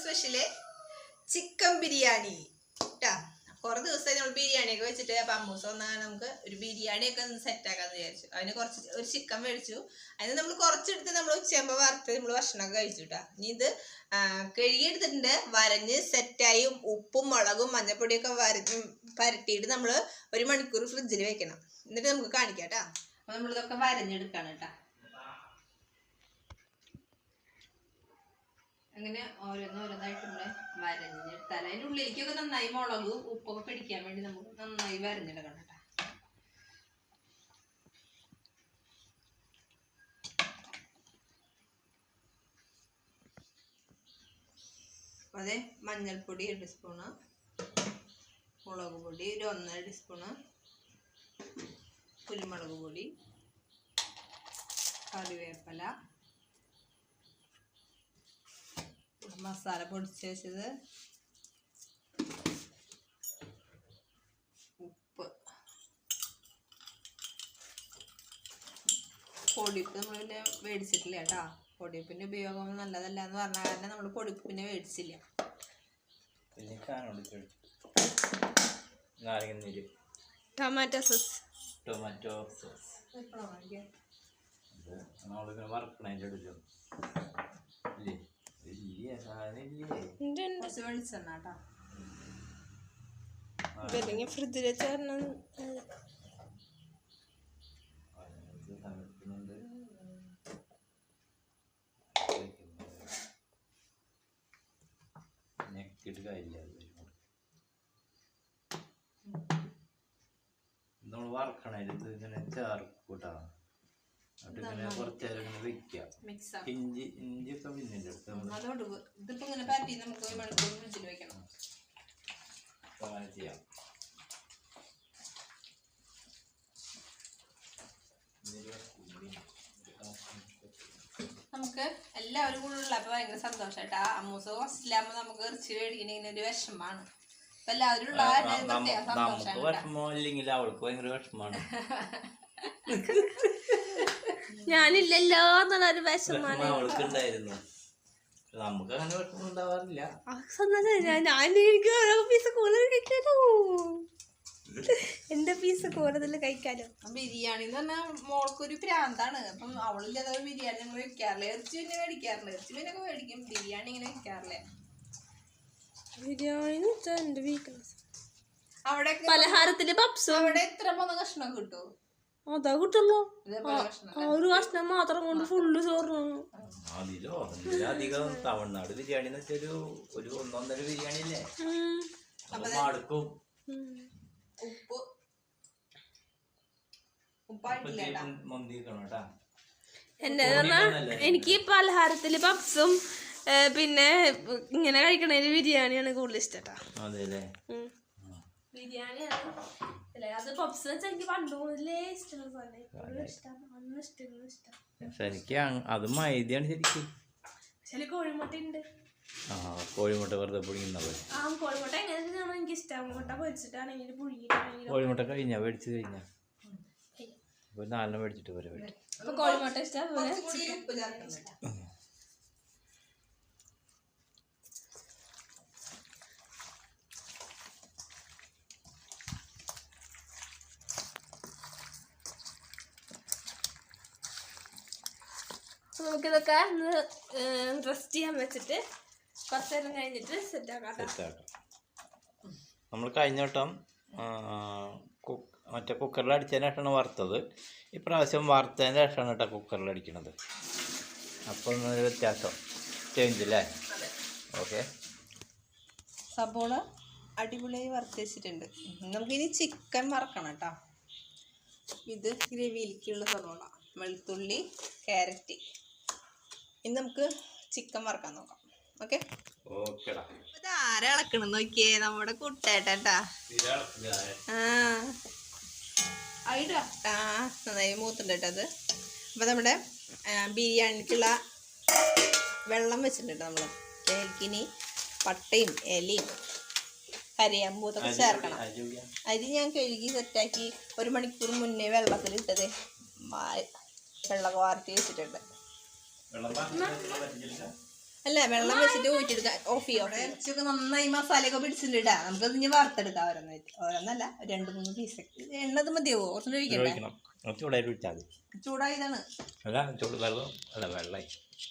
Special chicken biryani കേട്ടാ. കുറെ ദിവസമായി നമ്മൾ ബിരിയാണിയൊക്കെ വെച്ചിട്ട്. അപ്പം അമ്മൂസ് വന്നാൽ നമുക്ക് ഒരു ബിരിയാണിയൊക്കെ ഒന്ന് സെറ്റാക്കാന്ന് വിചാരിച്ചു. അതിന് ഒരു ചിക്കൻ മേടിച്ചു. അതിന് നമ്മൾ കുറച്ചെടുത്ത് നമ്മൾ ഉച്ചയാകുമ്പോൾ വറുത്ത് നമ്മൾ ഭക്ഷണമൊക്കെ കഴിച്ചു കേട്ടാ. ഇനി ഇത് കഴുകിയെടുത്തിട്ടുണ്ട്. വരഞ്ഞ് സെറ്റായി ഉപ്പും മുളകും മഞ്ഞപ്പൊടിയൊക്കെ പരട്ടിയിട്ട് നമ്മൾ 1 മണിക്കൂർ ഫ്രിഡ്ജിൽ വെക്കണം. എന്നിട്ട് നമുക്ക് കാണിക്കാം കേട്ടാ. അപ്പം നമ്മളിതൊക്കെ വരഞ്ഞെടുക്കാണ് കേട്ടാ. അങ്ങനെ ഓരോന്നോരോന്നായിട്ട് നമ്മള് വരഞ്ഞെടുത്താൽ അതിൻ്റെ ഉള്ളിലേക്കൊക്കെ നന്നായി മുളകും ഉപ്പൊക്കെ പിടിക്കാൻ വേണ്ടി നമുക്ക് നന്നായി വരഞ്ഞെടുക്കണം കേട്ടോ. അതെ, മഞ്ഞൾപ്പൊടി 2 സ്പൂണ്, മുളക് പൊടി ഒരു 1.5 ടീസ്പൂണ്, കുരുമുളക് പൊടി, കറിവേപ്പില, മസാല പൊടിച്ച് വെച്ചത്, ഉപ്പ്, പൊടിപ്പ് നമ്മൾ പിന്നെ മേടിച്ചിട്ടില്ല കേട്ടോ. പൊടിപ്പിൻ്റെ ഉപയോഗം നല്ലതല്ല എന്ന് പറഞ്ഞ കാരണം നമ്മൾ പൊടിപ്പ് പിന്നെ മേടിച്ചില്ല. ടൊമാറ്റോ സോസ് വെളിച്ചെണ്ണ ഫ്രിഡ്ജിൽ വെച്ചാൽ നമ്മൾ വറക്കണേ. ഇത് ഇങ്ങനെ ചേർക്കൂട്ടാ. എന്നിട്ട് കുറച്ച് നേരം ഇങ്ങനെ വെക്കുക. ഇഞ്ചിയൊക്കെ പിന്നില്ല ഇതിപ്പോ ഇങ്ങനെ പാറ്റി നമുക്ക് 1 മണിക്കൂർ ഫ്രിഡ്ജിൽ വെക്കണം. അങ്ങനെ ചെയ്യാം. നമുക്ക് എല്ലാവരും കൂടെ ഉള്ളപ്പോൾ ഭയങ്കര സന്തോഷം കേട്ടാ. അമ്മൂസ് ഹോസ്റ്റലാകുമ്പോൾ നമുക്ക് ഇറച്ചി മേടിക്കണ ഒരു വിഷമാണ്. അപ്പൊ എല്ലാവരും ഉള്ള നമുക്ക് വിഷമോ ഇല്ലെങ്കിൽ അവൾക്ക് ഭയങ്കര വിഷമാണ്. ഞാനില്ലല്ലോ എന്നുള്ളൊരു വിഷമാണ് അവൾക്ക് ഉണ്ടായിരുന്നു. നമുക്ക് അങ്ങനെ വിഷമം ഉണ്ടാവാറില്ല. എനിക്ക് ഓരോ പീസ് കൂടുതൽ കഴിക്കാലോ. എന്റെ പീസ് കൂടുതൽ കഴിക്കാലോ. ബിരിയാണി എന്ന് പറഞ്ഞാൽ മോൾക്കൊരു പ്രാന്താണ്. അപ്പം അവളില്ലാതെ ബിരിയാണി നമ്മൾ വെക്കാറില്ല. ഇറച്ചി പിന്നെ മേടിക്കാറില്ല. ഇറച്ചി മീനൊക്കെ മേടിക്കും. ബിരിയാണി ഇങ്ങനെ വെക്കാറില്ല. ബിരിയാണി എന്റെ വീക്ക്നെസ്. അവിടെ പലഹാരത്തില് പപ്സും. അവിടെ എത്ര പോന്ന കഷ്ണം കിട്ടും? അതാ കിട്ടുള്ളൂ. ഒരു കഷ്ണം മാത്രം കൊണ്ട് ഫുള്ള് ചോറ്. അതിലധികം തമിഴ്നാട് ബിരിയാണി എന്ന് വെച്ചാൽ ഒരു 1.5 ബിരിയാണി അല്ലേ. മടുക്കും. എന്റെ എനിക്ക് പലഹാരത്തില് പപ്സും പിന്നെ ഇങ്ങനെ കഴിക്കണേല് ബിരിയാണിയാണ് കൂടുതൽ ഇഷ്ടട്ടാ. ബിരിയാണിയാണ്. അത് പപ്സ് വെച്ചാൽ എനിക്ക് പണ്ട് മുതലേ ഇഷ്ടമുള്ള ശരിക്കും അത് മൈദയാണ് ശരിക്കും. പക്ഷെ കോഴിമുട്ട ഉണ്ട്. കോഴിമുട്ട വെറുതെ പുഴുങ്ങുന്നത്. കോഴിമുട്ട എങ്ങനെയാണ് എനിക്ക് ഇഷ്ടം. മുട്ട പൊരിച്ചിട്ടാണെങ്കിൽ പുഴുങ്ങിയിട്ടാണെങ്കിൽ. കോഴിമുട്ട കഴിഞ്ഞാ മേടിച്ചു കഴിഞ്ഞാ ഒരു 4 മേടിച്ചിട്ട് വരെ കോഴിമുട്ട ഇഷ്ടം. നമുക്കിതൊക്കെ ഒന്ന് റെസ്റ്റ് ചെയ്യാൻ വെച്ചിട്ട് കുറച്ച് നേരം കഴിഞ്ഞിട്ട് സെറ്റാക്കാം. നമ്മൾ കഴിഞ്ഞ വട്ടം മറ്റേ കുക്കറിൽ അടിച്ചതിന് ശേഷമാണ് വറുത്തത്. ഇപ്രാവശ്യം വറുത്തതിന് ശേഷമാണ് കേട്ടോ കുക്കറിൽ അടിക്കണത്. അപ്പോൾ ഒരു വ്യത്യാസം ചേഞ്ച് അല്ലേ. ഓക്കെ, സബോള അടിപൊളിയായി വറുത്ത് വെച്ചിട്ടുണ്ട്. നമുക്കിനി ചിക്കൻ വറക്കണം കേട്ടോ. ഇത് ഗ്രേവിയിലേക്കുള്ള സബോള, വെളുത്തുള്ളി, ക്യാരറ്റ്. ഇനി നമുക്ക് ചിക്കൻ വറക്കാൻ നോക്കാം. ഓക്കെ, ആരെ ഇളക്കണം നോക്കിയേ, നമ്മുടെ കുട്ടേട്ടാ. നന്നായി മൂത്തുണ്ട് കേട്ടോ അത്. അപ്പം നമ്മുടെ ബിരിയാണിക്കുള്ള വെള്ളം വെച്ചിട്ടുണ്ട് നമ്മൾ. കേക്കിനി പട്ടയും ഇലയും കരിയാമ്പൂത്തൊക്കെ ചേർക്കണം. അരി ഞാൻ കഴുകി സെറ്റാക്കി 1 മണിക്കൂർ മുന്നേ വെള്ളത്തിലിട്ടത് വെള്ളമൊക്കെ വാർത്തി വെച്ചിട്ടുണ്ട്. അല്ല വെള്ളം വെച്ചിട്ട് ഊറ്റിയെടുക്കാം. ഓഫ് ചെയ്യാം. ഇറച്ചിയൊക്കെ നന്നായി മസാലയൊക്കെ പിടിച്ചിട്ടുണ്ട് ഇടാം. നമുക്കത് ഇനി വറുത്തെടുക്കാം. ഓരോന്നല്ല 2-3 പീസ്. എണ്ണത് മതിയാവോ? കുറച്ചും ഒഴിക്കണ്ടേ? ചൂടായിട്ട് വിറ്റാൽ മതി. ചൂടായതാണ്. അല്ല ചൂട് വെള്ളം അല്ല വെള്ളമായി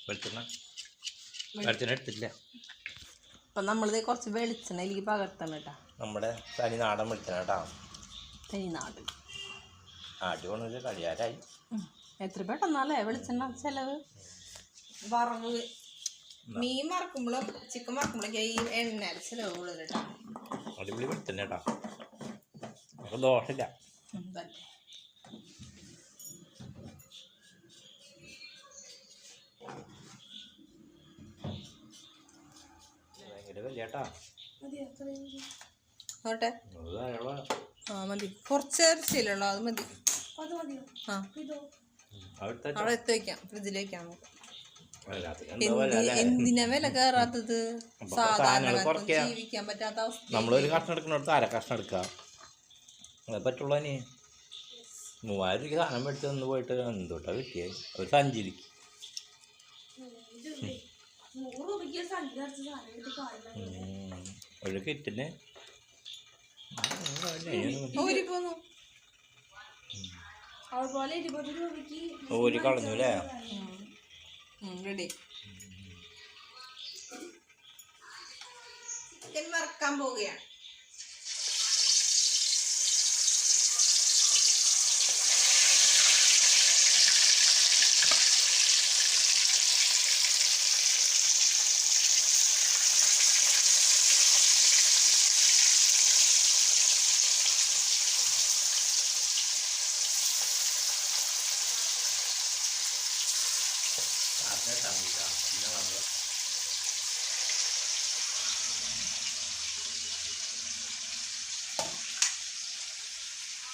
വെളിച്ചെണ്ണ എടുത്തില്ല. അപ്പം നമ്മളിത് കുറച്ച് വെളിച്ചെണ്ണ ഇതിലേക്ക് പകർത്തണം കേട്ടോ. നമ്മുടെ തനി നാടൻ വെളിച്ചെണ്ണ കേട്ടോ. തനി നാട് ആട്ടി കൊണ്ടു കഴിയാറായി. എത്ര പെട്ടെന്നല്ലേ വെളിച്ചെണ്ണ ചിലവ്. വറവ് മീൻ വറക്കുമ്പോഴും ചിക്കൻ വറക്കുമ്പോഴൊക്കെ ഈ എണ്ണ ചിലവ് കൂടുതൽ കേട്ടോ. അടിപൊളി വെളിച്ചെണ്ണ കേട്ടോ. നമുക്ക് ദോഷമില്ല. ഭയങ്കര വലിയ കേട്ടോ. നോട്ടെ. ആ മതി. കുറച്ച് ഇറച്ചിയിലുള്ളൂ, അത് മതി. ആ അവിടെ എടുത്ത് വെക്കാം, ഫ്രിഡ്ജിൽ വെക്കാം. നമുക്ക് എന്തിനാ വില കയറാത്തത്? സാധാരണ ജീവിക്കാൻ പറ്റാത്ത അവസ്ഥ. നമ്മളൊരു കഷ്ണം എടുക്കുന്നിടത്ത് 1/2 കഷ്ണം എടുക്കാം. അത് പറ്റുള്ളൂ. ഇനി 3000 രൂപ സാധനം മേടിച്ച് ഒന്ന് പോയിട്ട് എന്തോട്ടാ കിട്ടിയത്? ഒരു സഞ്ചിരിക്ക് ഒരു കിറ്റിന് ഒരു കളഞ്ഞു അല്ലേ? റെഡി. ചിക്കൻ വറക്കാൻ പോവുകയാണ്.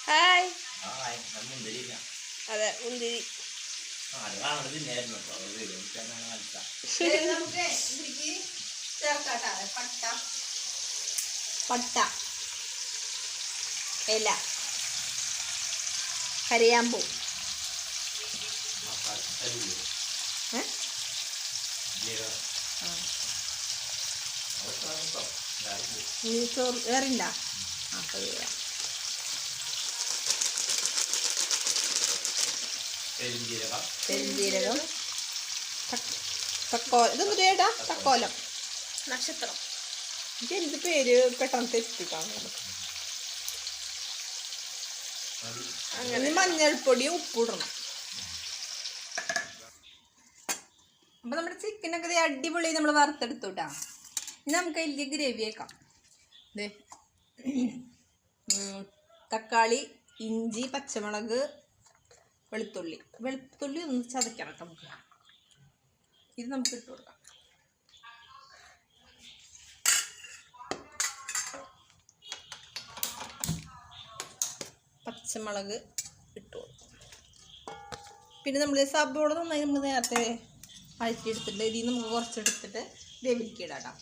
ഹായ്. മുന്തിരി അതെ മുന്തിരി. നമുക്ക് ഇതിലേക്ക് ചേർക്കാട്ടാ. പട്ട, ഇല, കരയാമ്പൂ, വേറിണ്ട. പെരുംജീരകം, ഇതൊന്നും ചേട്ടാ തക്കോലം, നക്ഷത്രം. എന്ത് പേര് പെട്ടെന്ന് തെറ്റിട്ടാണ്. അങ്ങനെ മഞ്ഞൾപ്പൊടിയും ഉപ്പിടണം. അപ്പം നമ്മുടെ ചിക്കനൊക്കെ അടിപൊളി നമ്മൾ വറുത്തെടുത്തു കേട്ടോ. ഇനി നമുക്ക് അതിലേക്ക് ഗ്രേവി വെക്കാം. ഇതേ തക്കാളി, ഇഞ്ചി, പച്ചമുളക്, വെളുത്തുള്ളി ഒന്ന് ചതക്കണം നമുക്ക്. ഇത് നമുക്ക് ഇട്ട് കൊടുക്കാം. പച്ചമുളക് ഇട്ട് കൊടുക്കും. പിന്നെ നമ്മൾ സബോള നന്നായി നമ്മൾ നേരത്തെ അഴറ്റിയെടുത്തിട്ട് ഇതിൽ നമുക്ക് കുറച്ചെടുത്തിട്ട് വേവിക്കിടാം.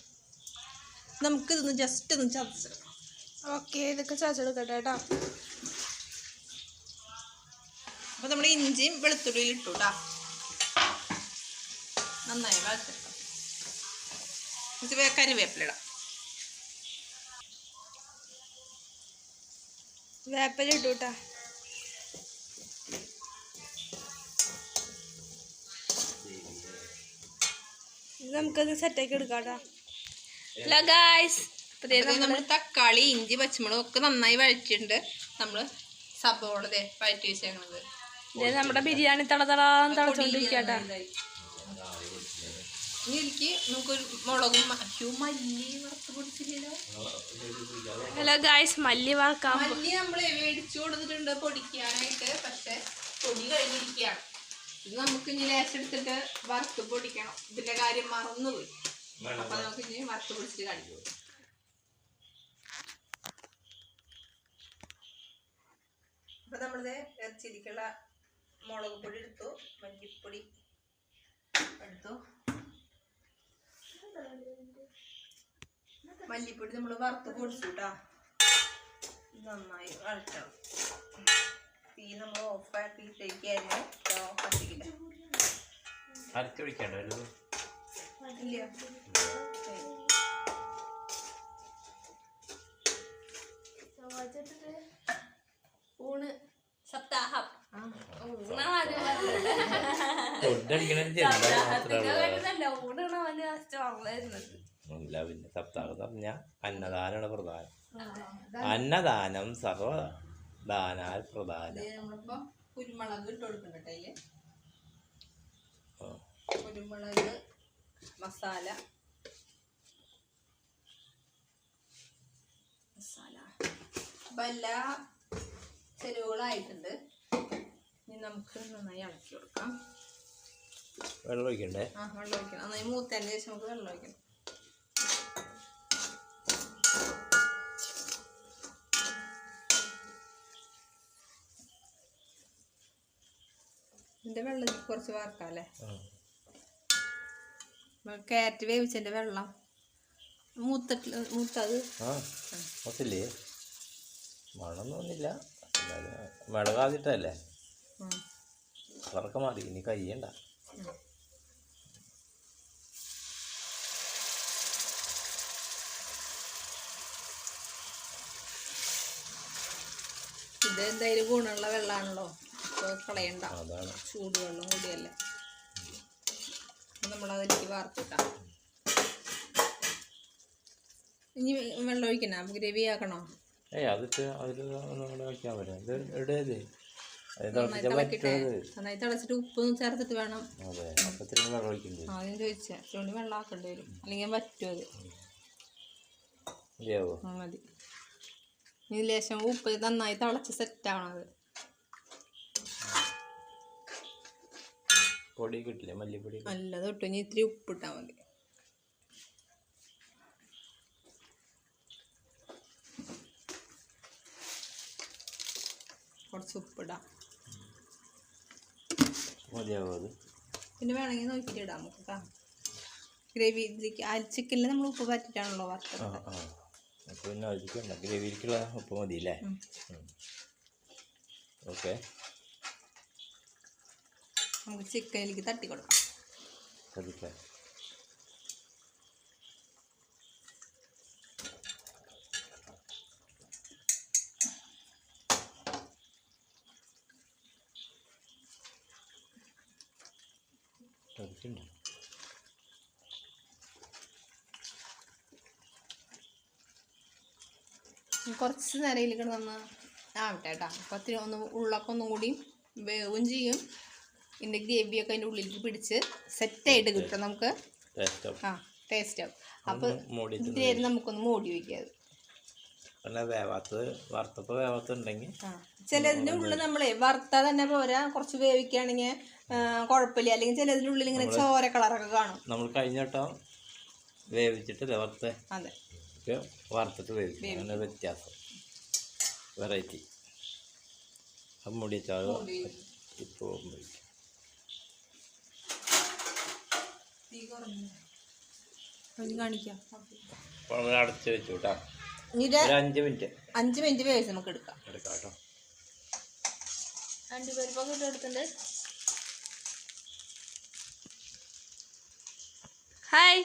നമുക്കിതൊന്ന് ജസ്റ്റ് ഒന്ന് ചതച്ചെടുക്കാം. ഓക്കെ, ഇതൊക്കെ ചതച്ചെടുക്കട്ടെ കേട്ടോ. അപ്പോൾ നമ്മൾ ഇഞ്ചിയും വെളുത്തുള്ളിയിൽ ഇട്ടു കേട്ടോ. നന്നായി വഴച്ചെടുക്കാം. കുറച്ച് കറിവേപ്പിലിടാം. വേപ്പില ഇട്ടു കേട്ടോ. നമുക്കത് സെറ്റാക്കി എടുക്കാം കേട്ടോ. ഹലോ ഗായ്സ്, നമ്മൾ തക്കാളി, ഇഞ്ചി, പച്ചമുളക് ഒക്കെ നന്നായി വഴറ്റിയിട്ടുണ്ട്. നമ്മൾ സബോള വഴറ്റി വെച്ചേക്കണത്. നമ്മുടെ ബിരിയാണി തളതളാന്ന് തളച്ചോണ്ടിരിക്കട്ടോ. ഇനി എനിക്ക് നമുക്കൊരു മുളകും മല്ലി വറുത്ത് പൊടിച്ചില്ലല്ലോ. ഹലോ ഗായ്സ്, മല്ലി വറക്കാം. മല്ലി നമ്മൾ മേടിച്ചു കൊടുത്തിട്ടുണ്ട് പൊടിക്കാനായിട്ട്. പക്ഷെ പൊടി കഴിഞ്ഞിരിക്കുകയാണ്. ഇത് നമുക്ക് ഇനി ലേശം എടുത്തിട്ട് വറുത്ത് പൊടിക്കണം. ഇതിന്റെ കാര്യം മറന്നുപോയി. അപ്പൊ നമുക്ക് ഇനി വറുത്ത് പൊടിച്ചിട്ട് കാണിച്ചു. അപ്പൊ നമ്മളിത് ഇറച്ചിരിക്കുള്ള മുളക് പൊടി എടുത്തു, മല്ലിപ്പൊടി എടുത്തു. മല്ലിപ്പൊടി നമ്മൾ വറുത്ത് പൊടിച്ചു കേട്ടോ. നന്നായി വഴറ്റണം. തീ നമ്മൾ ഓഫാക്കിയിട്ടേക്കായിരുന്നു. കത്തിക്കില്ല. അരച്ചൊഴിക്കണ്ടോ? ഇല്ല, പറയാ ഊണ് സപ്താഹം ഫുഡ് അടിക്കണ സപ്താഹത്തിനല്ല ഊണാണ് അവന്റെ ചോർന്നായിരുന്നത്. ഇല്ല പിന്നെ സപ്താഹം പറഞ്ഞ അന്നദാനാണ് പ്രധാനം. അന്നദാനം സർവദാനാൽ പ്രധാനം. നമ്മളിപ്പോ കുരുമുളക് ഇട്ട് കൊടുക്കുന്നുണ്ട് അതില്. ആ. കുരുമുളക് മസാല ഇപ്പൊ എല്ലാ ചെരുവുകളായിട്ടുണ്ട്. ഇനി നമുക്ക് നന്നായി ഇളക്കി കൊടുക്കാം. വെള്ളം ഒഴിക്കണ്ടേ? ആ വെള്ളം ഒഴിക്കണം. നന്നായി മൂത്തതിന് ശേഷം നമുക്ക് വെള്ളം ഒഴിക്കണം. ഇതിന്റെ വെള്ളം കുറച്ച് വാർക്കാം അല്ലേ? ക്യാരറ്റ് വേവിച്ചതിന്റെ വെള്ളം മൂത്തത് മൊത്തില്ലേ മണം തോന്നില്ല. മിളകാതിട്ടല്ലേ അതൊക്കെ മതി. ഇനി കഴിയണ്ട. ഇത് എന്തായാലും ഗുണമുള്ള വെള്ളമാണല്ലോ, അപ്പോൾ കളയണ്ട. അതാണ് ചൂടുവെള്ളം കൂടിയല്ലേ. നമ്മളതിലേക്ക് വാർത്തിട്ടാം. ഇനി വെള്ളം ഒഴിക്കണോ? ഗ്രേവി ആക്കണോ? അതിട്ട് അതിൽ ഒന്നും കൂടെ വയ്ക്കാൻ പറ്റും. ഇത് ഇടേത് നന്നായി തിളച്ചിട്ട് ഉപ്പ് ചേർത്തിട്ട് വേണം. അതെ അപ്പത്തിന് വെള്ളം ഒഴിക്കണ്ടേ? ആദ്യം ചോദിച്ചാൽ ചൂണ്ടി വെള്ളം ആക്കേണ്ടി വരും, അല്ലെങ്കിൽ പറ്റും. അത് മതി. ഇനി ലേശം ഉപ്പ് നന്നായി തിളച്ച് സെറ്റാവണത്. പൊടി കിട്ടില്ലേ? മല്ലിപ്പൊടി നല്ലത് ഇട്ടു. ഇനി ഇത്തിരി ഉപ്പിട്ടാൽ മതി. കുറച്ച് ഉപ്പിടാം. മതിയാവും അത്. പിന്നെ വേണമെങ്കിൽ നോക്കിയിട്ട് ഇടാം നമുക്ക് കേട്ടോ. ഗ്രേവി ചിക്കനിൽ നമ്മൾ ഉപ്പ് പറ്റിട്ടാണല്ലോ വറുത്തത്. അപ്പോൾ പിന്നെ അതിലേക്കുണ്ട് ഗ്രേവിയിലേക്കുള്ള ഉപ്പ് മതി അല്ലേ? ഓക്കെ. നമുക്ക് ചിക്കനിലേക്ക് തട്ടി കൊടുക്കാം. ശ്രദ്ധിക്കാം. ശ്രദ്ധിക്കണ്ടോ? കുറച്ച് നേരം ഇതിലേക്ക് നന്ന് ആവട്ടെ കേട്ടോ. അപ്പോൾ ഒത്തിരി ഉള്ളൊക്കെ ഒന്നും കൂടി വേവും ചെയ്യും. ഇതിൻ്റെ ഗ്രേവിയൊക്കെ അതിൻ്റെ ഉള്ളിലേക്ക് പിടിച്ച് സെറ്റായിട്ട് കിട്ടും നമുക്ക്. ആ ടേസ്റ്റ് ആവും. അപ്പോൾ ഗ്രേവി നമുക്കൊന്ന് മൂടി വയ്ക്കാം. വറുത്തപ്പോൾ വേവാത്തുണ്ടെങ്കിൽ ചിലതിൻ്റെ ഉള്ളിൽ നമ്മളെ വറുത്താൽ തന്നെ പോരാ, കുറച്ച് വേവിക്കുകയാണെങ്കിൽ കുഴപ്പമില്ല. അല്ലെങ്കിൽ ചിലതിൻ്റെ ഉള്ളിൽ ഇങ്ങനെ ചോര കളറൊക്കെ കാണും. നമ്മൾ കഴിഞ്ഞ വട്ടം വേവിച്ചിട്ടല്ലേ വറുത്ത? അതെ, വറുത്തിട്ട് വേവിക്കും. അങ്ങനെ വ്യത്യാസം, വെറൈറ്റി. അപ്പം മൂടി വെച്ചാൽ ഇപ്പോൾ ഉപയോഗിക്കും. കാണിക്കാം. അടച്ച് വെച്ചു കേട്ടോ. 5 മിനിറ്റ് വേവിച്ച് നമുക്ക് എടുക്കാം കേട്ടോ. അണ്ടിപ്പരിപ്പൊക്കെ ഇട്ട് എടുത്തിട്ടുണ്ട്. ഹായ്.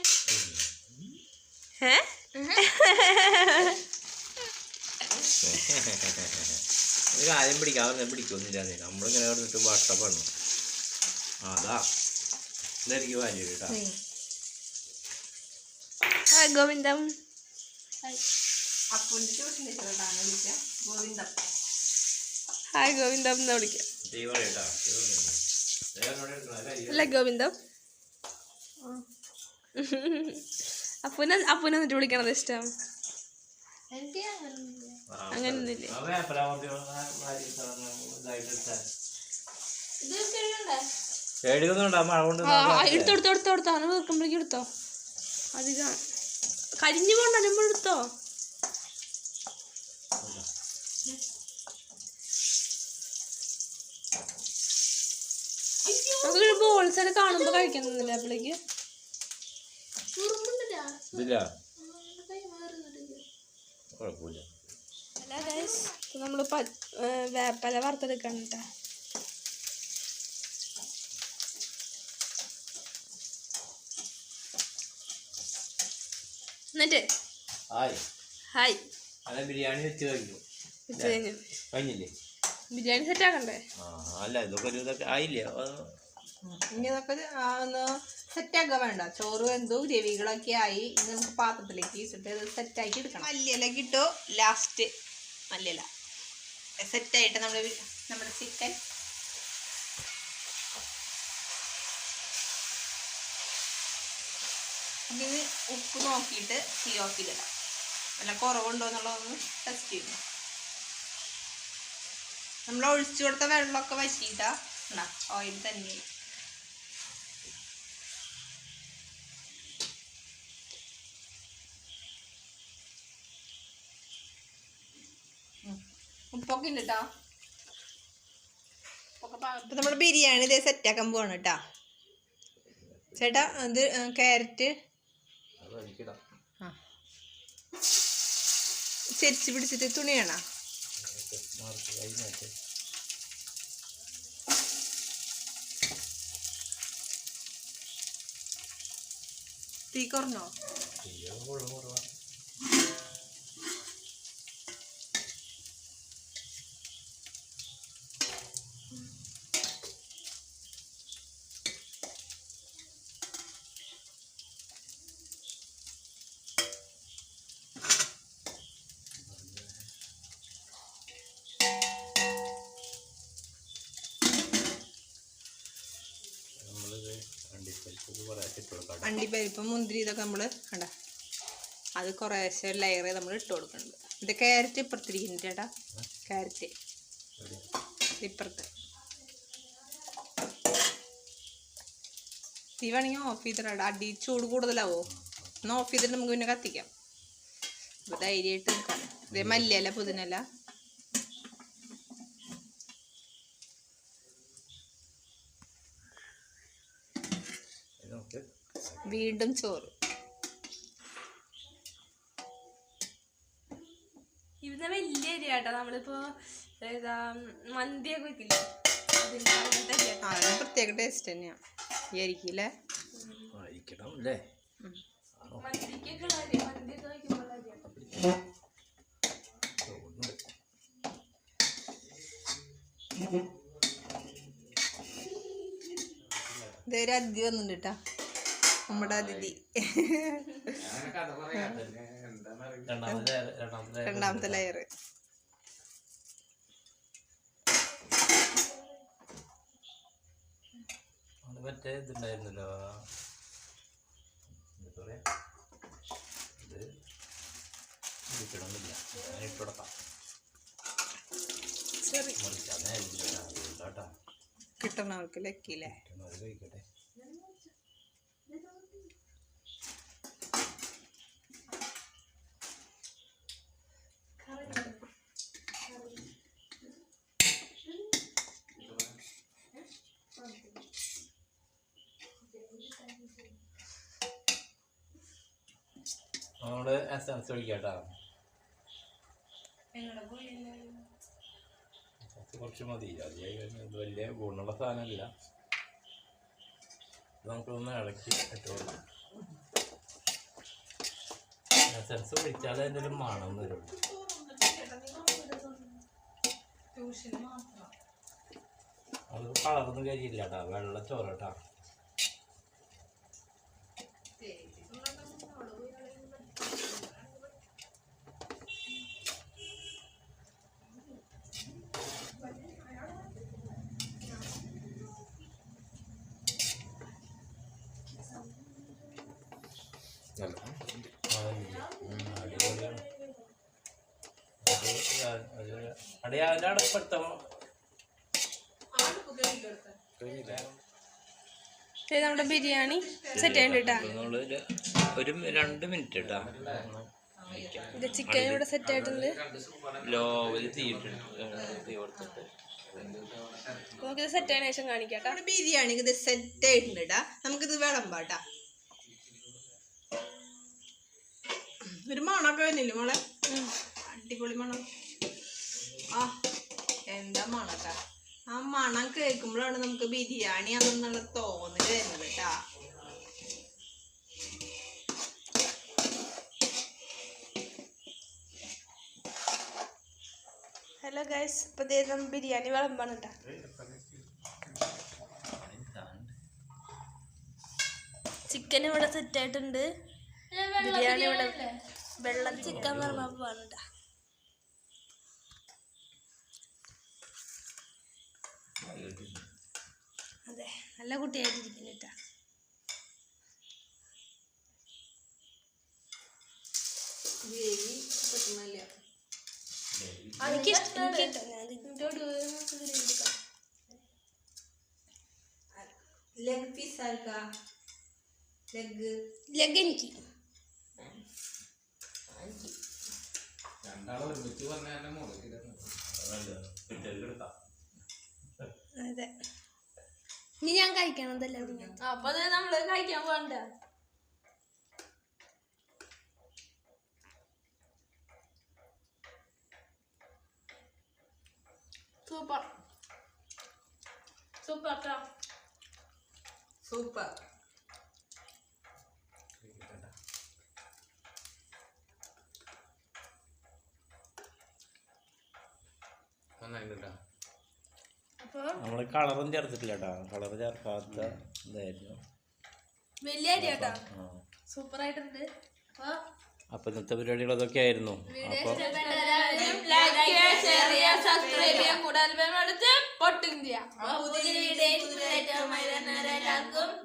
ഒരു കാര്യം പിടിക്കാതെ പിടിക്കൊന്നുമില്ല. നമ്മളിങ്ങനെ പറഞ്ഞിട്ട് വാട്ടപ്പാണ്. അതാ ഇതായിരിക്കും വാല്യൂ കേട്ടോ. ഹായ് ഗോവിന്ദം. അപ്പൂൻ്റെ ട്യൂഷൻ്റെ ഗോവിന്ദം. ഹായ് ഗോവിന്ദം എന്നാ വിളിക്കാം. അല്ല ഗോവിന്ദം. അപ്പൂനെ എന്നിട്ട് വിളിക്കണത് ഇഷ്ടം. അങ്ങനൊന്നുമില്ലേ? എടുത്തോ അങ്ങനെ വെക്കുമ്പോഴേക്കും എടുത്തോ. അധികം കരിഞ്ഞു പോണ്ട. നമ്മൾ എടുത്തോ. നമുക്ക് ബോൾസ് കാണുമ്പോ കഴിക്കുന്നില്ല. അപ്പോഴേക്ക് നമ്മള് വേപ്പല വറുത്തെടുക്കണം കേട്ടോ. എന്നിട്ട് ഹായ് ഹായ് അല്ല ബിരിയാണി വെച്ച് കഴിഞ്ഞു. വെച്ച് കഴിഞ്ഞു. കഴിഞ്ഞില്ലേ? ബിരിയാണി സെറ്റ് ആക്കണ്ടേ? അല്ല ഇതൊക്കെ ഒരു ഇതൊക്കെ ആയില്ലേ? ഇനി ഇതൊക്കെ ഒന്ന് സെറ്റാക്കാൻ വേണ്ട. ചോറ് വെന്തു, ഗ്രവികളൊക്കെ ആയി. ഇനി നമുക്ക് പാത്രത്തിലേക്ക് വെച്ചിട്ട് ഇത് സെറ്റാക്കി എടുക്കണം. മല്ലിയിലൊക്കെ ഇട്ടു. ലാസ്റ്റ് മല്ലിയില സെറ്റായിട്ട് നമ്മുടെ ചിക്കൻ ഇതിന് ഉപ്പ് നോക്കിയിട്ട് തീ ഓഫ് ചെയ്തിടാം. വല്ല കുറവുണ്ടോ എന്നുള്ളതൊന്ന് ടെസ്റ്റ് ചെയ്യണം. നമ്മൾ ഒഴിച്ചു കൊടുത്ത വെള്ളമൊക്കെ വറ്റിയിട്ടാ ഓയിൽ തന്നെ. ഉപ്പൊക്കെ ഉണ്ട് കേട്ടോ. ഇപ്പൊ നമ്മുടെ ബിരിയാണി ഇതേ സെറ്റാക്കാൻ പോവാണ് കേട്ടാ. ചേട്ടാ ഇത് ക്യാരറ്റ് ചെരിച്ച് പിടിച്ചിട്ട് തുണിയാണോ? തീ കുറഞ്ഞോ? അണ്ടിപ്പരിപ്പ് മുന്തിരി ഇതൊക്കെ നമ്മൾ കണ്ട അത് കുറേശ്ശെ ലെയർ നമ്മൾ ഇട്ട് കൊടുക്കുന്നുണ്ട്. ഇത് ക്യാരറ്റ് ഇപ്പുറത്തിരിക്കുന്നു ചേട്ടാ. ക്യാരറ്റ് ഇപ്പുറത്ത്. തീ വേണമെങ്കിൽ ഓഫ് ചെയ്തിടാം. അടി ചൂട് കൂടുതലാവോ? ഒന്ന് ഓഫ് ചെയ്തിട്ട് നമുക്ക് പിന്നെ കത്തിക്കാം. അപ്പോൾ ധൈര്യമായിട്ട് നിൽക്കാം. ഇതേ മല്ലിയല്ല പുതിനല്ല. വീണ്ടും ചോറ്. ഇതിന് വലിയ അരി കേട്ടോ. നമ്മളിപ്പോ മന്തിയൊക്കെ വെക്കില്ലേ, അതിന് പ്രത്യേക ടേസ്റ്റ് തന്നെയാണ് ഈ അരിക്കില്ലേ. മന്തിക്കൊക്കെ ഉള്ള അരി, മന്തിയൊക്കെ വയ്ക്കുമ്പോൾ അരി കേട്ടോ. ഇതൊരു അതിഥി വന്നിട്ടുണ്ട് കേട്ടാ. നമ്മുടെ അതിഥി രണ്ടാമത്തെ ലെയർ. മറ്റേ ഇതുണ്ടായിരുന്നല്ലോ, ഇത് ഇടണമെന്നില്ല, ഇട്ടുകൊടുക്കാം. കിട്ടണവർക്ക് ലക്കില്ലേ. കഴിക്കട്ടെ. നമ്മള് എസൻസ് ഒഴിക്കാട്ടോ. കുറച്ച് മതി. അത് വലിയ ഗുണമുള്ള സാധനമല്ല. നമുക്കൊന്ന് ഇളക്കി ഇട്ട് കൊടുക്കാം. എസൻസ് ഒഴിച്ചാൽ അതിൻ്റെ ഒരു മണം വരും. അത് കളർന്ന് കരിയില്ല കേട്ടോ, വെള്ള ചോറ് കേട്ടോ. അടിപൊളിയാണ്. അതിൻ്റെ അടുപ്പെടുത്തോ നമ്മുടെ ബിരിയാണി സെറ്റ് ചെയ്യണ്ട. ഒരു 2 മിനിറ്റ് കേട്ടോ. ചിക്കൻ ഇവിടെ സെറ്റ് ആയിട്ടുണ്ട്. ലോവല് തീ കൊടുത്തിട്ട് നമുക്കിത് സെറ്റ് ആയതിനു ശേഷം കാണിക്കാട്ടോ. നമ്മുടെ ബിരിയാണിക്ക് ഇത് സെറ്റ് ആയിട്ടുണ്ട് കേട്ടാ. നമുക്കിത് വിളമ്പാട്ടാ. ഒരു മണമൊക്കെ വരുന്നില്ലേ മോളെ? അടിപൊളി മണം. ആ എന്താ മണക്കാ. ആ മണം കേൾക്കുമ്പോഴാണ് നമുക്ക് ബിരിയാണി ആണെന്നുള്ള തോന്നല് വരുന്നത് കേട്ടാ. ഹലോ ഗൈസ്, ഇപ്പൊ നമ്മൾ ബിരിയാണി വിളമ്പാണ് കേട്ടോ. ചിക്കൻ ഇവിടെ സെറ്റ് ആയിട്ടുണ്ട്. ബിരിയാണി ഇവിടെ വെള്ളം ചിക്കൻ വിളമ്പാൻ പോവാണ് കേട്ടോ. അതെ, നല്ല കുട്ടിയായിട്ടിരിക്കുന്നു കേട്ടോ. ലെഗ് പീസ് ആർക്കാ? ലെഗ് എനിക്ക്. അതെ, ഇനി ഞാൻ കഴിക്കണതല്ലേ. അപ്പൊ നമ്മള് കഴിക്കാൻ പോകണ്ട. സൂപ്പർ സൂപ്പർ കേട്ടോ, സൂപ്പർ. അപ്പൊ നമ്മൾ കളറും ചേർത്തിട്ടില്ല കേട്ടോ. കളർ ചേർക്കാത്ത ഇതായിരുന്നു. വലിയ അരി കേട്ടോ, ആ. സൂപ്പർ ആയിട്ടുണ്ട്. അപ്പൊ ഇന്നത്തെ പരിപാടികൾ അതൊക്കെ ആയിരുന്നു. അപ്പൊ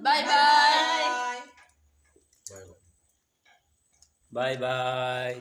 ബൈ ബൈ. Bye bye.